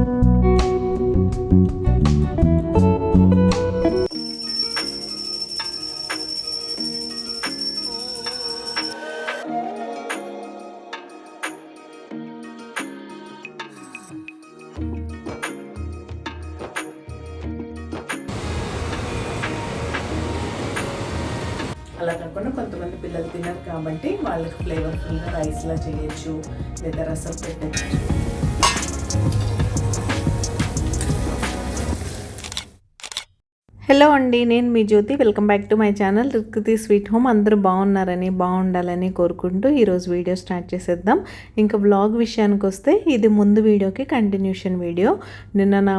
అలా కాకుండా కొంతమంది పిల్లలు తినరు కాబట్టి వాళ్ళకి ఫ్లేవర్ఫుల్గా రైస్లా చేయొచ్చు, లేదా రసం పెట్టచ్చు. హలో అండి, నేను మీ Jyothi. Welcome back to my channel రుక్తి స్వీట్ హోమ్. అందరూ బాగున్నారని, బాగుండాలని కోరుకుంటూ ఈరోజు వీడియో స్టార్ట్ చేసేద్దాం. ఇంకా వ్లాగ్ విషయానికి వస్తే ఇది ముందు వీడియోకి కంటిన్యూషన్ వీడియో. నిన్న నా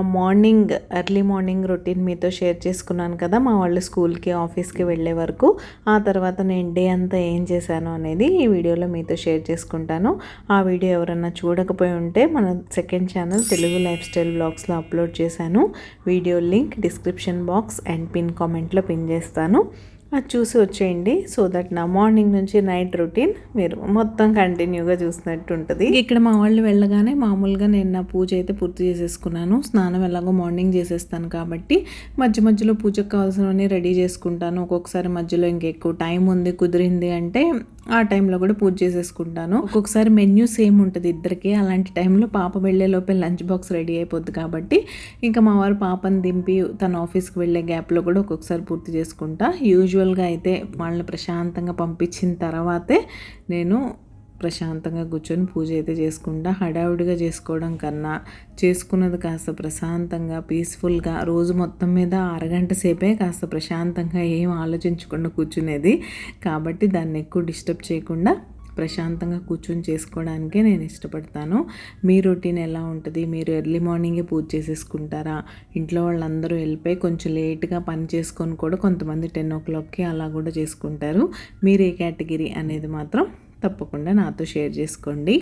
ఎర్లీ మార్నింగ్ రొటీన్ మీతో షేర్ చేసుకున్నాను కదా, మా వాళ్ళు స్కూల్కి ఆఫీస్కి వెళ్ళే వరకు. ఆ తర్వాత నేను డే అంతా ఏం చేశాను అనేది ఈ వీడియోలో మీతో షేర్ చేసుకుంటాను. ఆ వీడియో ఎవరన్నా చూడకపోయి ఉంటే మన second channel Telugu life style వ్లాగ్స్లో అప్లోడ్ చేశాను. Video link description box and pin కామెంట్లో పిన్ చేస్తాను, అది చూసి వచ్చేయండి. సో దట్ నా మార్నింగ్ నుంచి నైట్ రొటీన్ మీరు మొత్తం కంటిన్యూగా చూసినట్టు ఉంటుంది. ఇక్కడ మా వాళ్ళు వెళ్ళగానే మామూలుగా నేను నా పూజ అయితే పూర్తి చేసేసుకున్నాను. స్నానం ఎలాగో మార్నింగ్ చేసేస్తాను కాబట్టి మధ్య మధ్యలో పూజకు కావాల్సినవన్నీ రెడీ చేసుకుంటాను. ఒక్కొక్కసారి మధ్యలో ఇంకెక్కువ టైం ఉంది, కుదిరింది అంటే ఆ టైంలో కూడా పూజ చేసేసుకుంటాను. ఒక్కొక్కసారి మెన్యూ సేమ్ ఉంటుంది ఇద్దరికి. అలాంటి టైంలో పాప వెళ్ళే లోపే లంచ్ బాక్స్ రెడీ అయిపోద్ది కాబట్టి ఇంకా మా వారు పాపని దింపి తన ఆఫీస్కి వెళ్ళే గ్యాప్లో కూడా ఒక్కొక్కసారి పూర్తి చేసుకుంటా. యూజువల్గా అయితే వాళ్ళని ప్రశాంతంగా పంపించిన తర్వాతే నేను ప్రశాంతంగా కూర్చొని పూజ అయితే చేసుకుంటా. హడావుడిగా చేసుకోవడం కన్నా చేసుకున్నది కాస్త ప్రశాంతంగా పీస్ఫుల్గా రోజు మొత్తం మీద అరగంట సేపే కాస్త ప్రశాంతంగా ఏం ఆలోచించకుండా కూర్చునేది కాబట్టి దాన్ని ఎక్కువ డిస్టర్బ్ చేయకుండా ప్రశాంతంగా కూర్చొని చేసుకోవడానికే నేను ఇష్టపడతాను. మీ రొటీన్ ఎలా ఉంటుంది? మీరు ఎర్లీ మార్నింగే పూజ చేసేసుకుంటారా? ఇంట్లో వాళ్ళందరూ వెళ్ళిపోయి కొంచెం లేట్గా పని చేసుకొని కూడా కొంతమంది 10 o'clockకి అలా కూడా చేసుకుంటారు. మీరు ఏ కేటగిరీ అనేది మాత్రం తప్పకుండా నాతో షేర్ చేసుకోండి.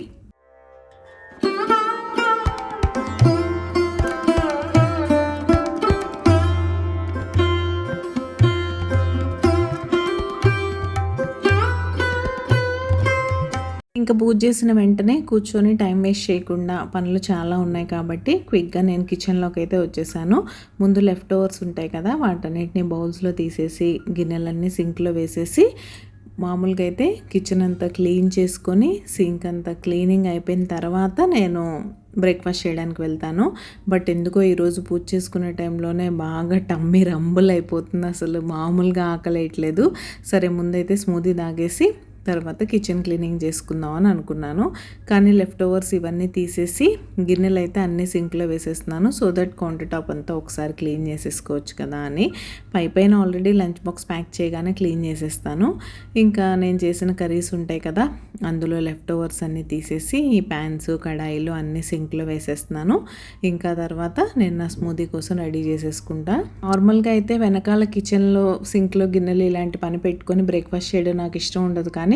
ఇంకా పూజ చేసిన వెంటనే కూర్చొని టైం వేస్ట్ చేయకుండా, పనులు చాలా ఉన్నాయి కాబట్టి క్విక్గా నేను కిచెన్లోకి అయితే వచ్చేసాను. ముందు లెఫ్ట్ ఓవర్స్ ఉంటాయి కదా, వాటన్నిటిని బౌల్స్లో తీసేసి గిన్నెలన్నీ సింక్లో వేసేసి మామూలుగా అయితే కిచెన్ అంతా క్లీన్ చేసుకొని సింక్ అంతా క్లీనింగ్ అయిపోయిన తర్వాత నేను బ్రేక్ఫాస్ట్ చేయడానికి వెళ్తాను. బట్ ఎందుకో ఈరోజు పూజ చేసుకునే టైంలోనే బాగా టమ్మీ రంబుల్ అయిపోతుంది, అసలు మామూలుగా ఆకలేయట్లేదు. సరే ముందైతే స్మూదీ తాగేసి తర్వాత కిచెన్ క్లీనింగ్ చేసుకుందాం అని అనుకున్నాను. కానీ లెఫ్ట్ ఓవర్స్ ఇవన్నీ తీసేసి గిన్నెలు అయితే అన్నీ సింక్లో వేసేస్తున్నాను. సో దట్ కౌంటర్ టాప్ అంతా ఒకసారి క్లీన్ చేసేసుకోవచ్చు కదా అని. పైన ఆల్రెడీ లంచ్ బాక్స్ ప్యాక్ చేయగానే క్లీన్ చేసేస్తాను. ఇంకా నేను చేసిన కర్రీస్ ఉంటాయి కదా, అందులో లెఫ్ట్ ఓవర్స్ అన్నీ తీసేసి ఈ ప్యాన్స్ కడాయిలు అన్నీ సింక్లో వేసేస్తున్నాను. ఇంకా తర్వాత నేను నా స్మూదీ కోసం రెడీ చేసేసుకుంటా. నార్మల్గా అయితే వెనకాల కిచెన్లో సింక్లో గిన్నెలు ఇలాంటి పని పెట్టుకొని బ్రేక్ఫాస్ట్ చేయడం నాకు ఇష్టం ఉండదు. కానీ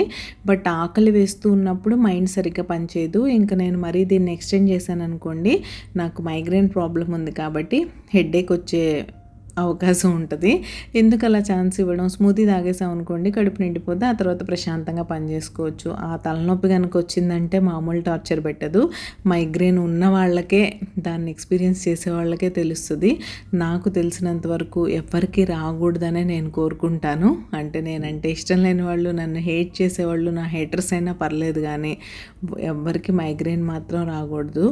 బట్ ఆకలి వేస్తూ ఉన్నప్పుడు మైండ్ సరిగ్గా పనిచేయదు. ఇంకా నేను మరీ దీన్ని ఎక్స్టెండ్ చేశాను అనుకోండి, నాకు మైగ్రేన్ ప్రాబ్లం ఉంది కాబట్టి హెడేక్ వచ్చే అవకాశం ఉంటుంది. ఎందుకు అలా ఛాన్స్ ఇవ్వడం? స్మూతీ తాగేసాం అనుకోండి, కడుపు నిండిపోతే ఆ తర్వాత ప్రశాంతంగా పని చేసుకోవచ్చు. ఆ తలనొప్పి కనుక వచ్చిందంటే మామూలు టార్చర్ పెట్టదు. మైగ్రేన్ ఉన్న వాళ్ళకే, దాన్ని ఎక్స్పీరియన్స్ చేసే వాళ్ళకే తెలుస్తుంది. నాకు తెలిసినంత వరకు ఎవరికి రాకూడదనే నేను కోరుకుంటాను. అంటే నేనంటే ఇష్టం లేని వాళ్ళు, నన్ను హేట్ చేసేవాళ్ళు నా హేటర్స్ అయినా పర్లేదు, కానీ ఎవరికి మైగ్రేన్ మాత్రం రాకూడదు.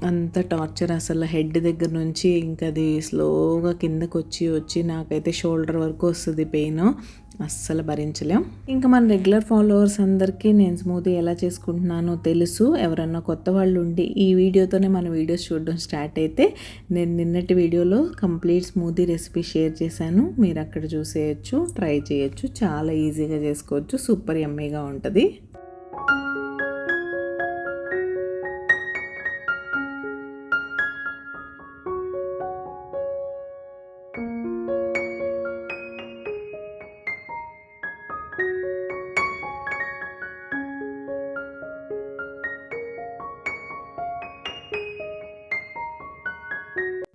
అంత టార్చర్ అసలు. హెడ్ దగ్గర నుంచి ఇంకా అది స్లోగా కిందకు వచ్చి నాకైతే షోల్డర్ వరకు వస్తుంది పెయిన్, అస్సలు భరించలేం. ఇంకా మన రెగ్యులర్ ఫాలోవర్స్ అందరికీ నేను స్మూతీ ఎలా చేసుకుంటున్నానో తెలుసు. ఎవరన్నా కొత్త వాళ్ళు ఉండి ఈ వీడియోతోనే మన వీడియోస్ చూడడం స్టార్ట్ అయితే, నేను నిన్నటి వీడియోలో కంప్లీట్ స్మూతీ రెసిపీ షేర్ చేశాను, మీరు అక్కడ చూసేయచ్చు, ట్రై చేయొచ్చు. చాలా ఈజీగా చేసుకోవచ్చు, సూపర్ యమ్మీగా ఉంటుంది.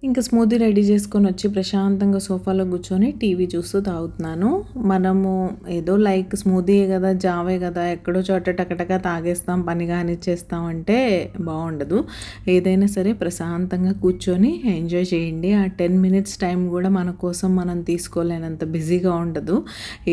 ఇంకా స్మూదీ రెడీ చేసుకొని వచ్చి ప్రశాంతంగా సోఫాలో కూర్చొని టీవీ చూస్తూ తాగుతున్నాను. మనము ఏదో లైక్ స్మూదీయే కదా, జావే కదా, ఎక్కడో చోట టకటక తాగేస్తాం, పని కానిచ్చేస్తాం అంటే బాగుండదు. ఏదైనా సరే ప్రశాంతంగా కూర్చొని ఎంజాయ్ చేయండి. ఆ 10 మినిట్స్ టైం కూడా మన కోసం మనం తీసుకోలేనంత బిజీగా ఉండదు.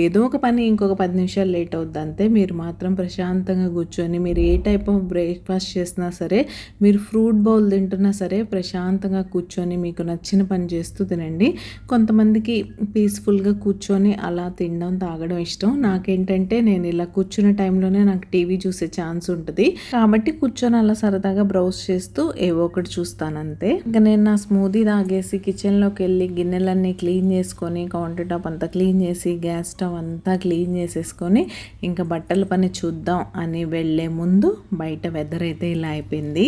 ఏదో ఒక పని ఇంకొక 10 నిమిషాలు లేట్ అవుద్ది అంతే. మీరు మాత్రం ప్రశాంతంగా కూర్చొని, మీరు ఏ టైప్ ఆఫ్ బ్రేక్ఫాస్ట్ చేసినా సరే, మీరు ఫ్రూట్ బౌల్ తింటున్నా సరే ప్రశాంతంగా కూర్చొని మీకు నచ్చిన పని చేస్తూ తినండి. కొంతమందికి పీస్ఫుల్గా కూర్చొని అలా తినడం తాగడం ఇష్టం. నాకేంటంటే నేను ఇలా కూర్చున్న టైంలోనే నాకు టీవీ చూసే ఛాన్స్ ఉంటుంది కాబట్టి కూర్చొని అలా సరదాగా బ్రౌజ్ చేస్తూ ఏవో ఒకటి చూస్తానంతే. ఇంకా నేను నా స్మూదీ తాగేసి కిచెన్లోకి వెళ్ళి గిన్నెలన్నీ క్లీన్ చేసుకొని, కౌంటర్ టాప్ అంతా క్లీన్ చేసి, గ్యాస్ స్టవ్ అంతా క్లీన్ చేసేసుకొని ఇంకా బట్టల పని చూద్దాం అని వెళ్ళే ముందు బయట వెదర్ అయితే ఇలా అయిపోయింది.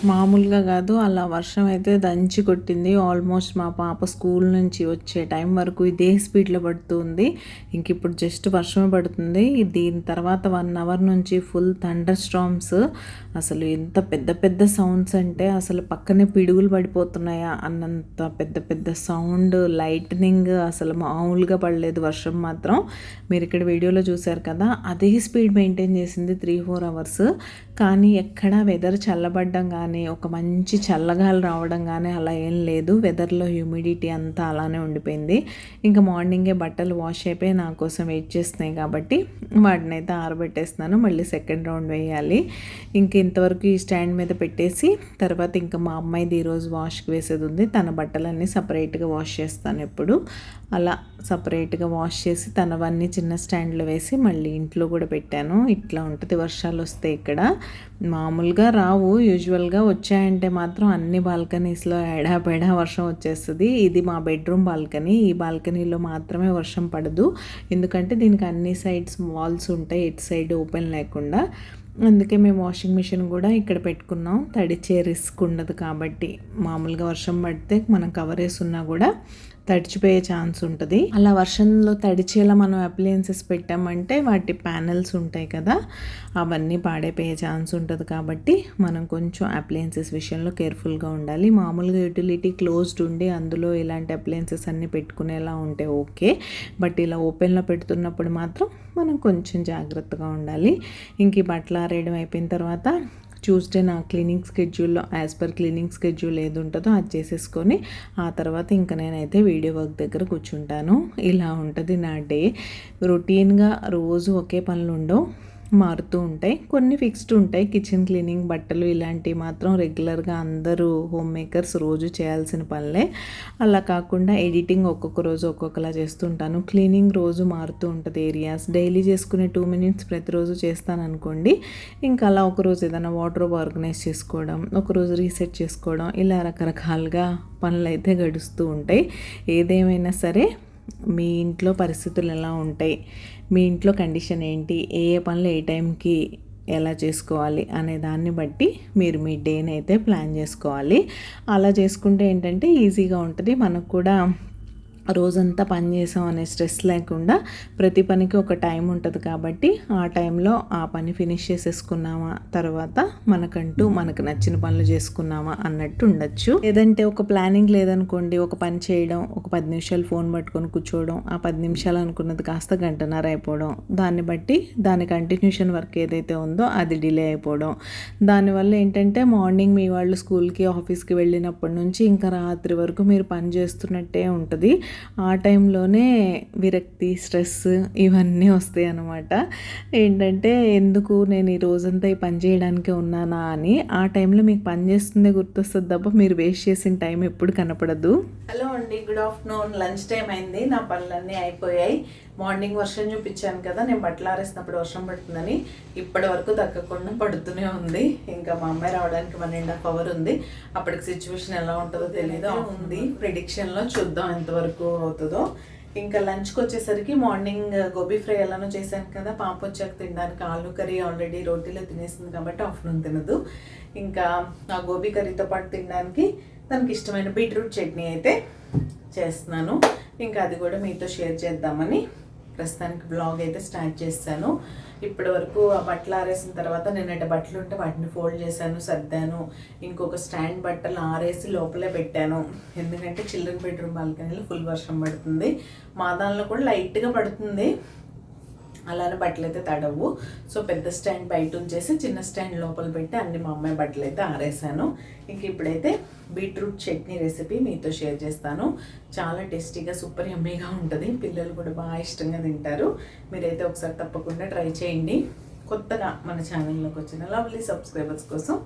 మామూలుగా కాదు, అలా వర్షం అయితే దంచి కొట్టింది. ఆల్మోస్ట్ మా పాప స్కూల్ నుంచి వచ్చే టైం వరకు ఇదే స్పీడ్లో పడుతుంది. ఇంక ఇప్పుడు జస్ట్ వర్షమే పడుతుంది. దీని తర్వాత 1 అవర్ నుంచి ఫుల్ థండర్ స్టార్మ్స్. అసలు ఎంత పెద్ద పెద్ద సౌండ్స్ అంటే అసలు పక్కనే పిడుగులు పడిపోతున్నాయా అన్నంత పెద్ద పెద్ద సౌండ్, లైట్నింగ్, అసలు మామూలుగా పడలేదు వర్షం మాత్రం. మీరు ఇక్కడ వీడియోలో చూసారు కదా, అదే స్పీడ్ మెయింటైన్ చేసింది 3-4 అవర్స్. కానీ ఎక్కడా వెదర్ చల్లబడ్డం కానీ, ఒక మంచి చల్లగాలి రావడం కానీ అలా ఏం లేదు. వెదర్లో హ్యూమిడిటీ అంతా అలానే ఉండిపోయింది. ఇంకా మార్నింగే బట్టలు వాష్ అయిపోయి నా కోసం వెయిట్ చేస్తున్నాయి కాబట్టి వాటిని అయితే ఆరబెట్టేస్తున్నాను. మళ్ళీ సెకండ్ రౌండ్ వేయాలి. ఇంక ఇంతవరకు ఈ స్టాండ్ మీద పెట్టేసి తర్వాత ఇంకా మా అమ్మాయిది ఈరోజు వాష్కి వేసేది ఉంది. తన బట్టలన్నీ సపరేట్గా వాష్ చేస్తాను ఎప్పుడు. అలా సపరేట్గా వాష్ చేసి తనవన్నీ చిన్న స్టాండ్లో వేసి మళ్ళీ ఇంట్లో కూడా పెట్టాను. ఇట్లా ఉంటుంది వర్షాలు వస్తే ఇక్కడ. మామూలుగా రావు, యూజువల్గా వచ్చాయంటే మాత్రం అన్ని బాల్కనీస్లో ఎడాపెడా వర్షం వచ్చేస్తుంది. ఇది మా బెడ్రూమ్ బాల్కనీ. ఈ బాల్కనీలో మాత్రమే వర్షం పడదు, ఎందుకంటే దీనికి అన్ని సైడ్స్ వాల్స్ ఉంటాయి, ఎటు సైడ్ ఓపెన్ లేకుండా. అందుకే మేము వాషింగ్ మిషన్ కూడా ఇక్కడ పెట్టుకున్నాం. తడిచే రిస్క్ ఉండదు కాబట్టి. మామూలుగా వర్షం పడితే మనం కవర్ వేసున్నా కూడా తడిచిపోయే ఛాన్స్ ఉంటుంది. అలా వర్షంలో తడిచేలా మనం అప్లయన్సెస్ పెట్టామంటే వాటి ప్యానెల్స్ ఉంటాయి కదా, అవన్నీ పాడైపోయే ఛాన్స్ ఉంటుంది. కాబట్టి మనం కొంచెం అప్లయన్సెస్ విషయంలో కేర్ఫుల్గా ఉండాలి. మామూలుగా యూటిలిటీ క్లోజ్డ్ ఉండి అందులో ఇలాంటి అప్లయన్సెస్ అన్నీ పెట్టుకునేలా ఉంటే ఓకే. బట్ ఇలా ఓపెన్లో పెడుతున్నప్పుడు మాత్రం మనం కొంచెం జాగ్రత్తగా ఉండాలి. ఇంక ఈ బట్టలు ఆరేయడం అయిపోయిన తర్వాత ట్యూస్డే నా క్లీనింగ్ స్కెడ్యూల్లో యాజ్ పర్ క్లీనింగ్ స్కెడ్యూల్ ఏది ఉంటుందో అది చేసేసుకొని ఆ తర్వాత ఇంకా నేనైతే వీడియో వర్క్ దగ్గర కూర్చుంటాను. ఇలా ఉంటుంది నా డే. రొటీన్గా రోజు ఒకే పనులు ఉండవు, మారుతూ ఉంటాయి. కొన్ని ఫిక్స్డ్ ఉంటాయి. కిచెన్ క్లీనింగ్, బట్టలు ఇలాంటివి మాత్రం రెగ్యులర్గా అందరూ హోమ్ మేకర్స్ రోజు చేయాల్సిన పనులే. అలా కాకుండా ఎడిటింగ్ ఒక్కొక్క రోజు ఒక్కొక్కలా చేస్తుంటాను. క్లీనింగ్ రోజు మారుతూ ఉంటుంది. ఏరియాస్ డైలీ చేసుకునే 2 మినిట్స్ ప్రతిరోజు చేస్తాను అనుకోండి. ఇంకా అలా ఒకరోజు ఏదైనా వార్డ్రోబ్ ఆర్గనైజ్ చేసుకోవడం, ఒకరోజు రీసెట్ చేసుకోవడం, ఇలా రకరకాలుగా పనులు అయితే గడుస్తూ ఉంటాయి. ఏదేమైనా సరే మీ ఇంట్లో పరిస్థితులు ఎలా ఉంటాయి, మీ ఇంట్లో కండిషన్ ఏంటి, ఏ ఏ పనులు ఏ టైంకి ఎలా చేసుకోవాలి అనే దాన్ని బట్టి మీరు మీ డేని అయితే ప్లాన్ చేసుకోవాలి. అలా చేసుకుంటే ఏంటంటే ఈజీగా ఉంటుంది. మనకు కూడా రోజంతా పని చేసాం అనే స్ట్రెస్ లేకుండా ప్రతి పనికి ఒక టైం ఉంటుంది కాబట్టి ఆ టైంలో ఆ పని ఫినిష్ చేసేసుకున్నామా, తర్వాత మనకంటూ మనకు నచ్చిన పనులు చేసుకున్నామా అన్నట్టు ఉండొచ్చు. లేదంటే ఒక ప్లానింగ్ లేదనుకోండి, ఒక పని చేయడం, ఒక 10 నిమిషాలు ఫోన్ పట్టుకొని కూర్చోవడం, ఆ 10 నిమిషాలు అనుకున్నది కాస్త గంటన్నర అయిపోవడం, దాన్ని బట్టి దాని కంటిన్యూషన్ వర్క్ ఏదైతే ఉందో అది డిలే అయిపోవడం. దానివల్ల ఏంటంటే మార్నింగ్ మీ వాళ్ళు స్కూల్కి ఆఫీస్కి వెళ్ళినప్పటి నుంచి ఇంకా రాత్రి వరకు మీరు పని చేస్తున్నట్టే ఉంటుంది. ఆ టైంలోనే విరక్తి, స్ట్రెస్ ఇవన్నీ వస్తాయి అన్నమాట. ఏంటంటే ఎందుకు నేను ఈ రోజంతా ఈ పని చేయడానికే ఉన్నానా అని ఆ టైంలో మీకు పని చేస్తుందే గుర్తొస్తుంది తప్ప మీరు వేస్ట్ చేసిన టైం ఎప్పుడు కనపడదు. హలో అండి, గుడ్ ఆఫ్టర్నూన్. లంచ్ టైం అయింది. నా పనులన్నీ అయిపోయాయి. మార్నింగ్ వర్షం చూపించాను కదా, నేను బట్టలు ఆరేసినప్పుడు వర్షం పడుతుందని. ఇప్పటి వరకు తగ్గకుండా పడుతూనే ఉంది. ఇంకా మా అమ్మాయి రావడానికి 1.5 hours ఉంది. అప్పటికి సిచ్యువేషన్ ఎలా ఉంటుందో తెలియదు. ఉంది ప్రిడిక్షన్లో, చూద్దాం ఎంతవరకు అవుతుందో. ఇంకా లంచ్కి వచ్చేసరికి మార్నింగ్ గోబీ ఫ్రై ఎలానో చేశాను కదా, పాప వచ్చాక తినడానికి ఆలు కర్రీ ఆల్రెడీ రోటీలో తినేసింది కాబట్టి ఆఫ్టర్నూన్ తినదు. ఇంకా ఆ గోబీ కర్రీతో పాటు తినడానికి తనకి ఇష్టమైన బీట్రూట్ చట్నీ అయితే చేస్తున్నాను. ఇంకా అది కూడా మీతో షేర్ చేద్దామని ప్రస్తుతానికి బ్లాగ్ అయితే స్టార్ట్ చేస్తాను. ఇప్పటి వరకు ఆ బట్టలు ఆరేసిన తర్వాత నిన్నటి బట్టలు ఉంటే వాటిని ఫోల్డ్ చేశాను, సర్దాను. ఇంకొక స్టాండ్ బట్టలు ఆరేసి లోపలే పెట్టాను. ఎందుకంటే చిల్డ్రన్ బెడ్రూమ్ బాల్కనీలో ఫుల్ వర్షం పడుతుంది. మా దానిలో కూడా లైట్గా పడుతుంది, అలానే బట్టలు అయితే తడవు. సో పెద్ద స్టాండ్ బయట ఉంచేసి చిన్న స్టాండ్ లోపల పెట్టి అన్ని మా అమ్మాయి బట్టలు అయితే ఆరేసాను. ఇంక ఇప్పుడైతే బీట్రూట్ చట్నీ రెసిపీ మీతో షేర్ చేస్తాను. చాలా టేస్టీగా, సూపర్ యమ్మీగా ఉంటుంది. పిల్లలు కూడా బాగా ఇష్టంగా తింటారు. మీరైతే ఒకసారి తప్పకుండా ట్రై చేయండి. కొత్తగా మన ఛానల్లోకి వచ్చిన లవ్లీ సబ్స్క్రైబర్స్ కోసం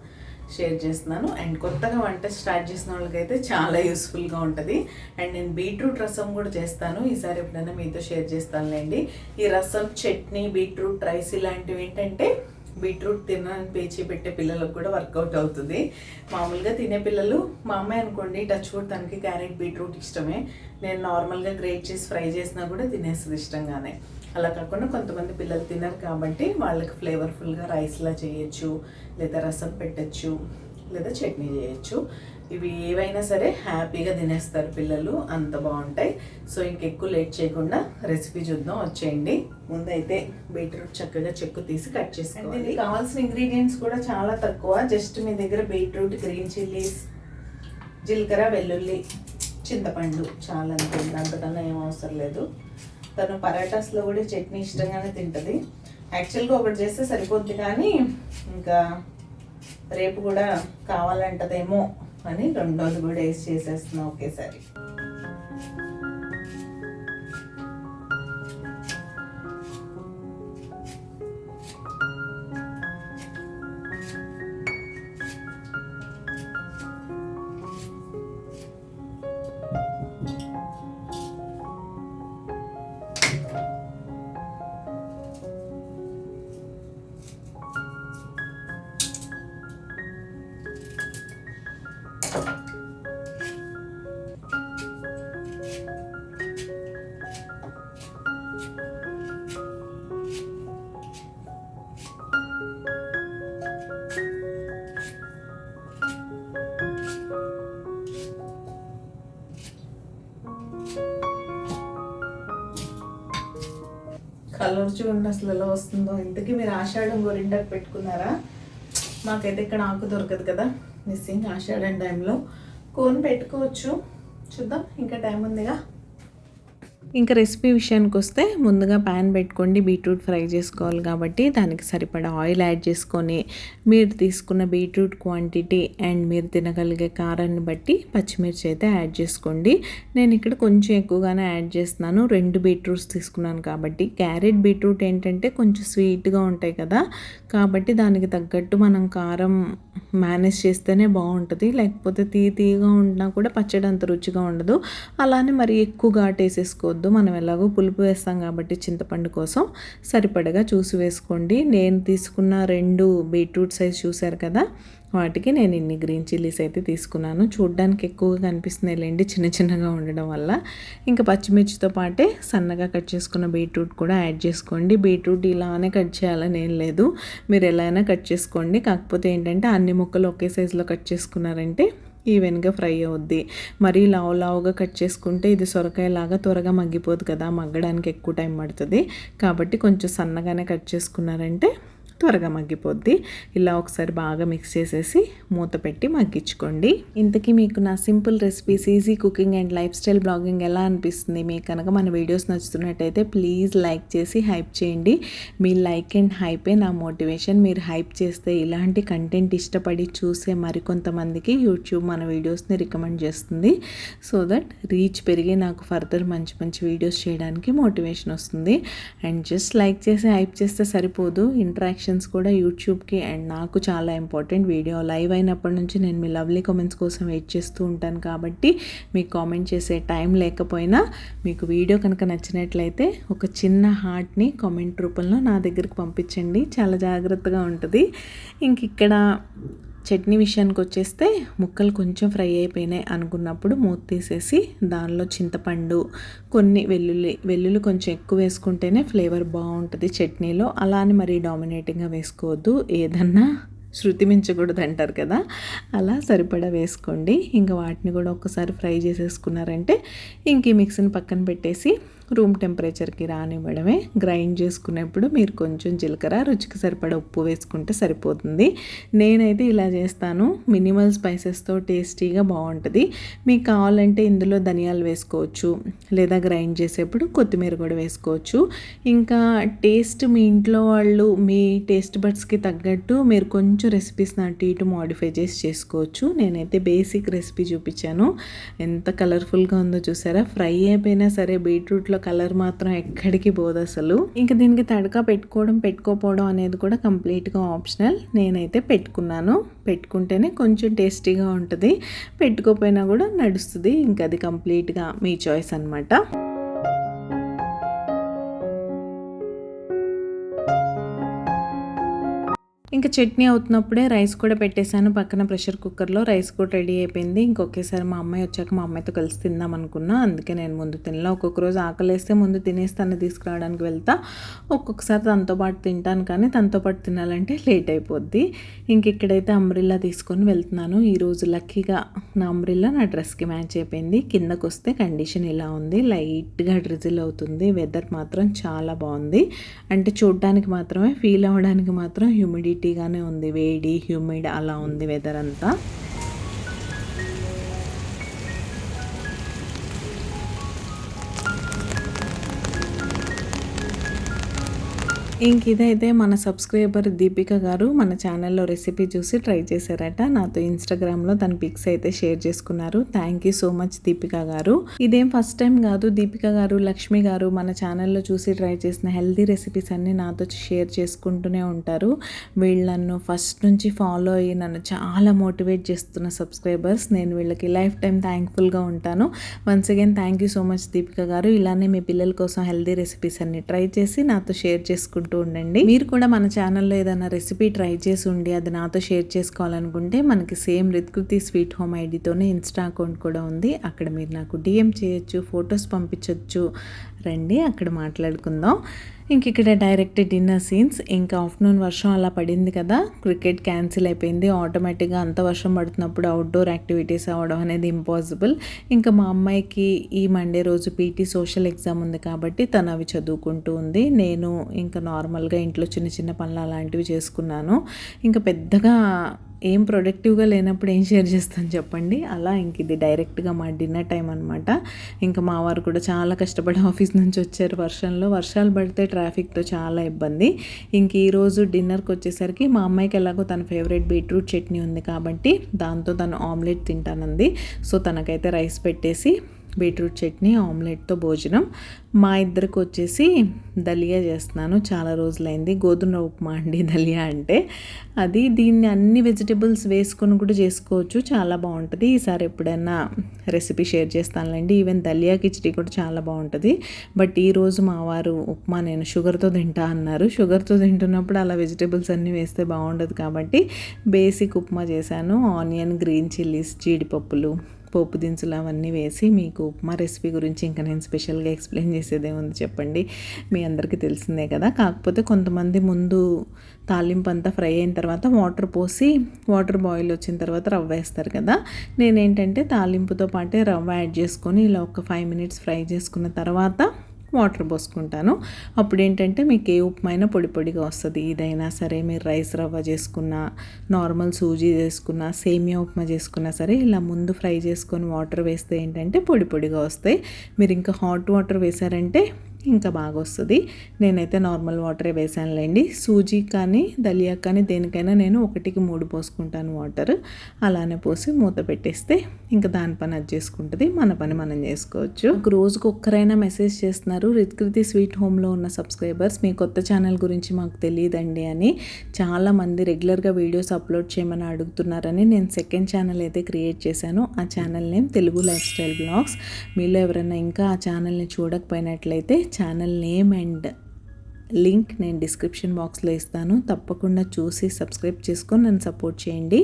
షేర్ చేస్తున్నాను. అండ్ కొత్తగా వంట స్టార్ట్ చేసిన వాళ్ళకైతే చాలా యూస్ఫుల్గా ఉంటుంది. అండ్ నేను బీట్రూట్ రసం కూడా చేస్తాను. ఈసారి ఎప్పుడైనా మీతో షేర్ చేస్తానులేండి. ఈ రసం, చట్నీ, బీట్రూట్ రైస్ ఇలాంటివి ఏంటంటే బీట్రూట్ తినని పేచి పెట్టే పిల్లలకు కూడా వర్కౌట్ అవుతుంది. మామూలుగా తినే పిల్లలు, మా అమ్మాయి అనుకోండి టచ్ వుడ్, తనకి క్యారెట్ బీట్రూట్ ఇష్టమే. నేను నార్మల్గా గ్రేట్ చేసి ఫ్రై చేసినా కూడా తినేస్తుంది ఇష్టంగానే. అలా కాకుండా కొంతమంది పిల్లలు తినరు కాబట్టి వాళ్ళకి ఫ్లేవర్ఫుల్గా రైస్లా చేయొచ్చు, లేదా రసం పెట్టచ్చు, లేదా చట్నీ చేయొచ్చు. ఇవి ఏవైనా సరే హ్యాపీగా తినేస్తారు పిల్లలు, అంత బాగుంటాయి. సో ఇంకెక్కువ లేట్ చేయకుండా రెసిపీ చూద్దాం, వచ్చేయండి. ముందైతే బీట్రూట్ చక్కగా చెక్కు తీసి కట్ చేసుకోవాలి. దీనికి కావాల్సిన ఇంగ్రీడియంట్స్ కూడా చాలా తక్కువ. జస్ట్ మీ దగ్గర బీట్రూట్, గ్రీన్ చిల్లీస్, జీలకర్ర, వెల్లుల్లి, చింతపండు చాలా అంతే, అంతకన్నా ఏం అవసరం లేదు. తను పరాటాస్లో కూడా చట్నీ ఇష్టంగానే తింటుంది. యాక్చువల్గా ఒకటి చేస్తే సరిపోద్ది, కానీ ఇంకా రేపు కూడా కావాలంటదేమో అని రెండోది కూడా వేసి చేసేస్తున్నాం ఒకేసారి. కలర్ చూడండి అసలు ఎలా వస్తుందో. ఇంతకీ మీరు ఆషాఢం గోరింటాకు పెట్టుకున్నారా? మాకైతే ఇక్కడ ఆకు దొరకదు కదా, మిస్సింగ్. ఆషాఢం టైంలో కోన్ పెట్టుకోవచ్చు, చూద్దాం, ఇంకా టైం ఉందిగా. ఇంకా రెసిపీ విషయానికి వస్తే ముందుగా ప్యాన్ పెట్టుకోండి. బీట్రూట్ ఫ్రై చేసుకోవాలి కాబట్టి దానికి సరిపడా ఆయిల్ యాడ్ చేసుకొని మీరు తీసుకున్న బీట్రూట్ క్వాంటిటీ అండ్ మీరు తినగలిగే కారాన్ని బట్టి పచ్చిమిర్చి అయితే యాడ్ చేసుకోండి. నేను ఇక్కడ కొంచెం ఎక్కువగానే యాడ్ చేస్తున్నాను. 2 బీట్రూట్స్ తీసుకున్నాను కాబట్టి. క్యారెట్, బీట్రూట్ ఏంటంటే కొంచెం స్వీట్గా ఉంటాయి కదా, కాబట్టి దానికి తగ్గట్టు మనం కారం మేనేజ్ చేస్తేనే బాగుంటుంది. లేకపోతే తీయగా ఉన్నా కూడా పచ్చడి అంత రుచిగా ఉండదు. అలానే మరి ఎక్కువ ఘాటేసేసుకోవద్దు. మనం ఎలాగో పులుపు వేస్తాం కాబట్టి చింతపండు కోసం సరిపడగా చూసి వేసుకోండి. నేను తీసుకున్న 2 బీట్రూట్ సైజ్ చూశారు కదా, వాటికి నేను ఇన్ని గ్రీన్ చిల్లీస్ అయితే తీసుకున్నాను. చూడ్డానికి ఎక్కువగా కనిపిస్తున్నాయి లేండి, చిన్న చిన్నగా ఉండడం వల్ల. ఇంకా పచ్చిమిర్చితో పాటే సన్నగా కట్ చేసుకున్న బీట్రూట్ కూడా యాడ్ చేసుకోండి. బీట్రూట్ ఇలానే కట్ చేయాలని ఏం లేదు, మీరు ఎలా అయినా కట్ చేసుకోండి. కాకపోతే ఏంటంటే అన్ని ముక్కలు ఒకే సైజులో కట్ చేసుకున్నారంటే ఈవెన్గా ఫ్రై అవుద్ది. మరీ లావుగా కట్ చేసుకుంటే ఇది సొరకాయలాగా త్వరగా మగ్గిపోదు కదా, మగ్గడానికి ఎక్కువ టైం పడుతుంది. కాబట్టి కొంచెం సన్నగానే కట్ చేసుకున్నారంటే త్వరగా మగ్గిపోద్ది. ఇలా ఒకసారి బాగా మిక్స్ చేసేసి మూత పెట్టి మగ్గించుకోండి. ఇంతకీ మీకు నా simple recipes, easy cooking and life style blogging ఎలా అనిపిస్తుంది? మీకు కనుక మన వీడియోస్ నచ్చుతున్నట్టయితే ప్లీజ్ లైక్ చేసి హైప్ చేయండి. మీ లైక్ అండ్ హైపే నా మోటివేషన్. మీరు హైప్ చేస్తే ఇలాంటి కంటెంట్ ఇష్టపడి చూసే మరికొంతమందికి యూట్యూబ్ మన వీడియోస్ని రికమెండ్ చేస్తుంది. సో దట్ రీచ్ పెరిగి నాకు ఫర్దర్ మంచి మంచి వీడియోస్ చేయడానికి మోటివేషన్ వస్తుంది. అండ్ జస్ట్ లైక్ చేసి హైప్ చేస్తే సరిపోదు, ఇంటరాక్షన్ కూడా యూట్యూబ్కి అండ్ నాకు చాలా ఇంపార్టెంట్. వీడియో లైవ్ అయినప్పటి నుంచి నేను మీ లవ్లీ కామెంట్స్ కోసం వెయిట్ చేస్తూ ఉంటాను. కాబట్టి మీకు కామెంట్ చేసే టైం లేకపోయినా మీకు వీడియో కనుక నచ్చినట్లయితే ఒక చిన్న హార్ట్ని కామెంట్ రూపంలో నా దగ్గరికి పంపించండి. చాలా జాగ్రత్తగా ఉంటుంది. ఇంక ఇక్కడ చట్నీ విషయానికి వచ్చేస్తే ముక్కలు కొంచెం ఫ్రై అయిపోయినాయి అనుకున్నప్పుడు మూత తీసేసి దానిలో చింతపండు, కొన్ని వెల్లుల్లి కొంచెం ఎక్కువ వేసుకుంటేనే ఫ్లేవర్ బాగుంటుంది చట్నీలో. అలా అని మరీ డామినేటింగ్గా వేసుకోవద్దు, ఏదన్నా శృతి మించకూడదు అంటారు కదా, అలా సరిపడా వేసుకోండి. ఇంకా వాటిని కూడా ఒక్కసారి ఫ్రై చేసేసుకున్నారంటే ఇంక ఈ మిక్సీని పక్కన పెట్టేసి రూమ్ టెంపరేచర్కి రానివ్వడమే. గ్రైండ్ చేసుకునేప్పుడు మీరు కొంచెం జీలకర్ర, రుచికి సరిపడా ఉప్పు వేసుకుంటే సరిపోతుంది. నేనైతే ఇలా చేస్తాను. మినిమల్ స్పైసెస్తో టేస్టీగా బాగుంటుంది. మీకు కావాలంటే ఇందులో ధనియాలు వేసుకోవచ్చు, లేదా గ్రైండ్ చేసేప్పుడు కొత్తిమీర కూడా వేసుకోవచ్చు. ఇంకా టేస్ట్ మీ ఇంట్లో వాళ్ళు మీ టేస్ట్ బడ్స్కి తగ్గట్టు మీరు కొంచెం రెసిపీస్ని అటు ఇటు మోడిఫై చేసి చేసుకోవచ్చు. నేనైతే బేసిక్ రెసిపీ చూపించాను. ఎంత కలర్ఫుల్గా ఉందో చూసారా? ఫ్రై అయిపోయినా సరే బీట్రూట్లో కలర్ మాత్రం ఎక్కడికి పోదు అసలు. ఇంకా దీనికి తడక పెట్టుకోపోవడం అనేది కూడా కంప్లీట్గా ఆప్షనల్. నేనైతే పెట్టుకుంటేనే కొంచెం టేస్టీగా ఉంటుంది, పెట్టుకోపోయినా కూడా నడుస్తుంది. ఇంకా అది కంప్లీట్గా మీ చాయిస్ అన్నమాట. ఇంకా చట్నీ అవుతున్నప్పుడే రైస్ కూడా పెట్టేశాను పక్కన ప్రెషర్ కుక్కర్లో. రైస్ కూడా రెడీ అయిపోయింది. ఇంకొకేసారి మా అమ్మాయి వచ్చాక మా అమ్మాయితో కలిసి తిందాం అనుకున్నా, అందుకే నేను ముందు తినలా. ఒక్కొక్క రోజు ఆకలేస్తే ముందు తినేసి తను తీసుకురావడానికి వెళ్తా, ఒక్కొక్కసారి తనతో పాటు తింటాను. కానీ తనతో పాటు తినాలంటే లేట్ అయిపోద్ది. ఇంక ఇక్కడైతే అంబ్రిల్లా తీసుకొని వెళ్తున్నాను. ఈరోజు లక్కీగా నా అంబ్రిల్లా నా డ్రెస్కి మ్యాచ్ అయిపోయింది. కిందకు వస్తే కండిషన్ ఇలా ఉంది, లైట్గా డ్రిజిల్ అవుతుంది. వెదర్ మాత్రం చాలా బాగుంది. అంటే చూడడానికి మాత్రమే, ఫీల్ అవ్వడానికి మాత్రం హ్యూమిడిటీగానే ఉంది. వేడి, హ్యూమిడ్ అలా ఉంది వెదర్ అంతా. ఇంక ఇదైతే మన సబ్స్క్రైబర్ దీపిక గారు మన ఛానల్లో రెసిపీ చూసి ట్రై చేశారట. నాతో ఇన్స్టాగ్రామ్లో తన పిక్స్ అయితే షేర్ చేసుకున్నారు. Thank you so much Deepika గారు. ఇదేం ఫస్ట్ టైం కాదు, దీపిక గారు, లక్ష్మి గారు మన ఛానల్లో చూసి ట్రై చేసిన హెల్తీ రెసిపీస్ అన్నీ నాతో షేర్ చేసుకుంటూనే ఉంటారు. వీళ్ళు నన్ను ఫస్ట్ నుంచి ఫాలో అయ్యి నన్ను చాలా మోటివేట్ చేస్తున్న సబ్స్క్రైబర్స్. నేను వీళ్ళకి లైఫ్ టైం థ్యాంక్ఫుల్గా ఉంటాను. Once again thank you so much Deepika గారు. ఇలానే మీ పిల్లల కోసం హెల్తీ రెసిపీస్ అన్ని ట్రై చేసి నాతో షేర్ చేసుకుంటూ ఉండండి. మీరు కూడా మన ఛానల్లో ఏదైనా రెసిపీ ట్రై చేసి ఉండి అది నాతో షేర్ చేసుకోవాలనుకుంటే మనకి సేమ్ రిత్కృతి స్వీట్ హోమ్ ఐడితోనే ఇన్స్టా అకౌంట్ కూడా ఉంది. అక్కడ మీరు నాకు డిఎం చేయొచ్చు, ఫొటోస్ పంపించవచ్చు. రండి అక్కడ మాట్లాడుకుందాం. ఇంక ఇక్కడ డైరెక్ట్ డిన్నర్ సీన్స్. ఇంకా ఆఫ్టర్నూన్ వర్షం అలా పడింది కదా, క్రికెట్ క్యాన్సిల్ అయిపోయింది. ఆటోమేటిక్గా అంత వర్షం పడుతున్నప్పుడు అవుట్డోర్ యాక్టివిటీస్ అవ్వడం అనేది ఇంపాసిబుల్. ఇంకా మా అమ్మాయికి ఈ మండే రోజు పీటీ సోషల్ ఎగ్జామ్ ఉంది కాబట్టి తను అవి చదువుకుంటూ ఉంది. నేను ఇంకా నార్మల్గా ఇంట్లో చిన్న చిన్న పనులు అలాంటివి చేసుకున్నాను. ఇంకా పెద్దగా ఏం ప్రొడక్టివ్గా లేనప్పుడు ఏం షేర్ చేస్తాను చెప్పండి. అలా ఇంక ఇది డైరెక్ట్గా మా డిన్నర్ టైం అనమాట. ఇంకా మా వారు కూడా చాలా కష్టపడి ఆఫీస్ నుంచి వచ్చారు వర్షంలో. వర్షాలు పడితే ట్రాఫిక్తో చాలా ఇబ్బంది. ఇంక ఈరోజు డిన్నర్కి వచ్చేసరికి మా అమ్మాయికి ఎలాగో తన ఫేవరెట్ బీట్రూట్ చట్నీ ఉంది కాబట్టి దాంతో తను ఆమ్లెట్ తింటానంది. సో తనకైతే రైస్ పెట్టేసి బీట్రూట్ చట్నీ ఆమ్లెట్తో భోజనం. మా ఇద్దరికి వచ్చేసి దలియా చేస్తున్నాను. చాలా రోజులైంది. గోధుమ ఉప్మా అండి దలియా అంటే. అది దీన్ని అన్ని వెజిటబుల్స్ వేసుకొని కూడా చేసుకోవచ్చు, చాలా బాగుంటుంది. ఈసారి ఎప్పుడైనా రెసిపీ షేర్ చేస్తానులేండి. ఈవెన్ దలియా కిచడీ కూడా చాలా బాగుంటుంది. బట్ ఈరోజు మా వారు ఉప్మా నేను షుగర్తో తింటా అన్నారు. షుగర్తో తింటున్నప్పుడు అలా వెజిటబుల్స్ అన్నీ వేస్తే బాగుండదు కాబట్టి బేసిక్ ఉప్మా చేశాను. ఆనియన్, గ్రీన్ చిల్లీస్, జీడిపప్పులు, పోపు దినుసులు అవన్నీ వేసి. మీకు ఉప్మా రెసిపీ గురించి ఇంకా నేను స్పెషల్గా ఎక్స్ప్లెయిన్ చేసేదేముంది చెప్పండి, మీ అందరికీ తెలిసిందే కదా. కాకపోతే కొంతమంది ముందు తాలింపు అంతా ఫ్రై అయిన తర్వాత వాటర్ పోసి వాటర్ బాయిల్ వచ్చిన తర్వాత రవ్వ వేస్తారు కదా. నేనేంటంటే తాలింపుతో పాటే రవ్వ యాడ్ చేసుకొని ఇలా ఒక 5 minutes ఫ్రై చేసుకున్న తర్వాత వాటర్ పోసుకుంటాను. అప్పుడు ఏంటంటే మీకు ఏ ఉప్మా అయినా పొడి పొడిగా వస్తుంది. ఇదైనా సరే మీరు రైస్ రవ్వ చేసుకున్నా, నార్మల్ సూజీ చేసుకున్నా, సేమియా ఉప్మా చేసుకున్నా సరే ఇలా ముందు ఫ్రై చేసుకొని వాటర్ వేస్తే ఏంటంటే పొడి పొడిగా వస్తాయి. మీరు ఇంకా హాట్ వాటర్ వేసారంటే ఇంకా బాగా వస్తుంది. నేనైతే నార్మల్ వాటరే వేసానులేండి. సూజీ కానీ దలియా కానీ దేనికైనా నేను 1కి 3 పోసుకుంటాను వాటర్. అలానే పోసి మూత పెట్టేస్తే ఇంకా దాని పని అది చేసుకుంటుంది, మన పని మనం చేసుకోవచ్చు. రోజుకు ఒక్కరైనా మెసేజ్ చేస్తున్నారు, రిత్కృతి స్వీట్ హోమ్లో ఉన్న సబ్స్క్రైబర్స్ మీ కొత్త ఛానల్ గురించి మాకు తెలియదండి అని. చాలామంది రెగ్యులర్గా వీడియోస్ అప్లోడ్ చేయమని అడుగుతున్నారని నేను సెకండ్ ఛానల్ అయితే క్రియేట్ చేశాను. ఆ channel name Telugu life style blogs. మీలో ఎవరైనా ఇంకా ఆ ఛానల్ని చూడకపోయినట్లయితే ఛానల్ నేమ్ అండ్ లింక్ నేను డిస్క్రిప్షన్ బాక్స్లో ఇస్తాను. తప్పకుండా చూసి సబ్స్క్రైబ్ చేసుకొని నన్ను సపోర్ట్ చేయండి.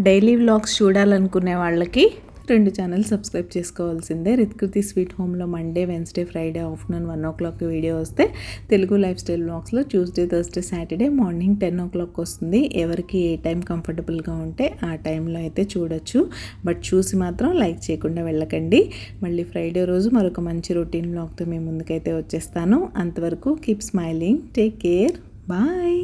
డైలీ వ్లాగ్స్ చూడాలనుకునే వాళ్ళకి 2 ఛానల్ సబ్స్క్రైబ్ చేసుకోవాల్సిందే. రిత్కృతి స్వీట్ హోమ్లో Monday, Wednesday, Friday afternoon 1 o'clock video వస్తే తెలుగు లైఫ్ స్టైల్ వ్లాగ్స్లో Tuesday, Thursday, Saturday morning 10 o'clock వస్తుంది. ఎవరికి ఏ టైం కంఫర్టబుల్గా ఉంటే ఆ టైంలో అయితే చూడొచ్చు. బట్ చూసి మాత్రం లైక్ చేయకుండా వెళ్ళకండి. మళ్ళీ ఫ్రైడే రోజు మరొక మంచి రొటీన్ వ్లాగ్తో మేము ముందుకైతే వచ్చేస్తాను. అంతవరకు keep smiling, take care, bye.